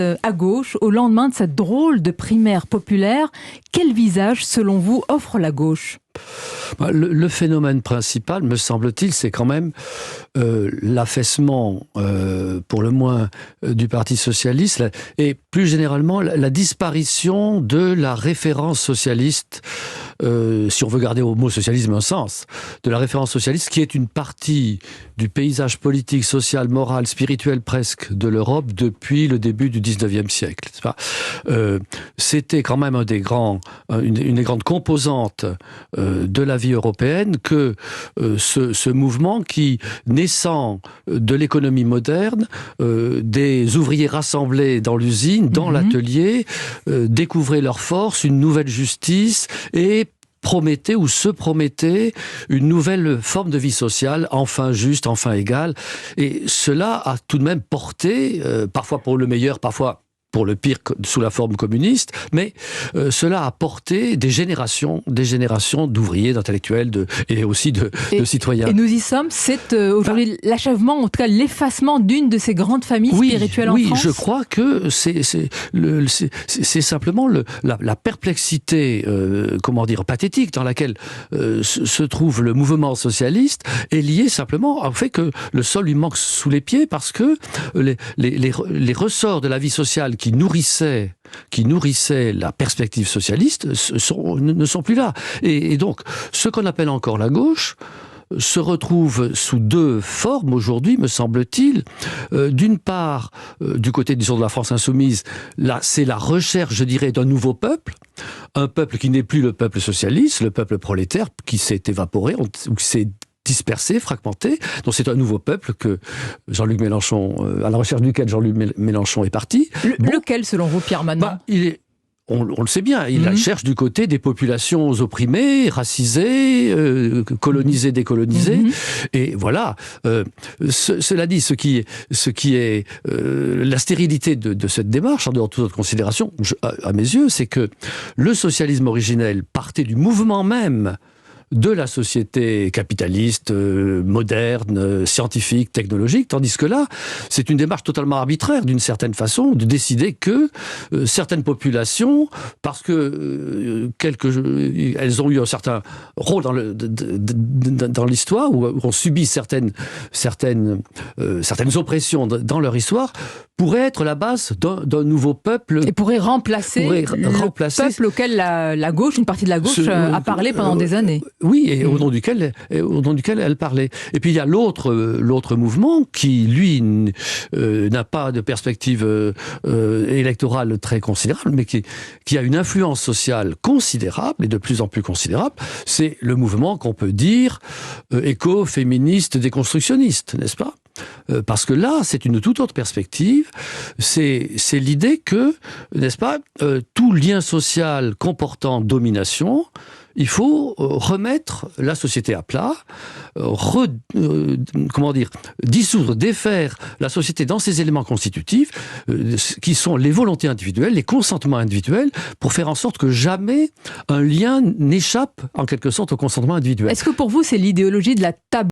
à gauche, au lendemain de cette drôle de primaire populaire. Quel visage, selon vous, offre la gauche ? Le phénomène principal, me semble-t-il, c'est quand même l'affaissement, pour le moins, du Parti socialiste, et plus généralement la disparition de la référence socialiste, si on veut garder au mot socialisme un sens, de la référence socialiste, qui est une partie du paysage politique, social, moral, spirituel presque de l'Europe depuis le début du 19e siècle. C'était quand même une des grandes composantes de la vie européenne que ce mouvement qui, naissant de l'économie moderne, des ouvriers rassemblés dans l'usine, dans l'atelier, découvraient leur force, une nouvelle justice et promettait ou se promettait une nouvelle forme de vie sociale, enfin juste, enfin égale. Et cela a tout de même porté, parfois pour le meilleur, parfois pour le pire sous la forme communiste, mais cela a porté des générations d'ouvriers, d'intellectuels et aussi de citoyens. Et nous y sommes, c'est aujourd'hui l'achèvement, en tout cas l'effacement d'une de ces grandes familles spirituelles en France. Oui, je crois que c'est simplement la perplexité, pathétique dans laquelle se trouve le mouvement socialiste est liée simplement au fait que le sol lui manque sous les pieds parce que les ressorts de la vie sociale qui nourrissaient la perspective socialiste ne sont plus là. Et donc, ce qu'on appelle encore la gauche se retrouve sous deux formes aujourd'hui, me semble-t-il. D'une part, du côté, disons, de la France insoumise, là, c'est la recherche, je dirais, d'un nouveau peuple, un peuple qui n'est plus le peuple socialiste, le peuple prolétaire, qui s'est évaporé, ou qui s'est dispersé, fragmenté. Donc c'est un nouveau peuple que Jean-Luc Mélenchon, à la recherche duquel Jean-Luc Mélenchon est parti. Lequel, selon vous, Pierre Manant ? On le sait bien, il cherche du côté des populations opprimées, racisées, colonisées, décolonisées. Et voilà. Cela dit, ce qui est la stérilité de cette démarche, en dehors de toute autre considération, à mes yeux, c'est que le socialisme originel partait du mouvement même de la société capitaliste, moderne, scientifique, technologique, tandis que là, c'est une démarche totalement arbitraire, d'une certaine façon, de décider que certaines populations, parce que elles ont eu un certain rôle dans l'histoire, ou ont subi certaines oppressions dans leur histoire, pourraient être la base d'un nouveau peuple. Et pourrait remplacer le peuple auquel la gauche, une partie de la gauche, a parlé pendant des années. Oui, et au nom duquel elle parlait. Et puis il y a l'autre mouvement qui, lui, n'a pas de perspective électorale très considérable, mais qui a une influence sociale considérable, et de plus en plus considérable. C'est le mouvement qu'on peut dire éco-féministe, déconstructionniste, n'est-ce pas ? Parce que là, c'est une toute autre perspective. C'est l'idée que, n'est-ce pas, tout lien social comportant domination, il faut remettre la société à plat, dissoudre, défaire la société dans ses éléments constitutifs, qui sont les volontés individuelles, les consentements individuels, pour faire en sorte que jamais un lien n'échappe, en quelque sorte, au consentement individuel. Est-ce que pour vous, c'est l'idéologie de la table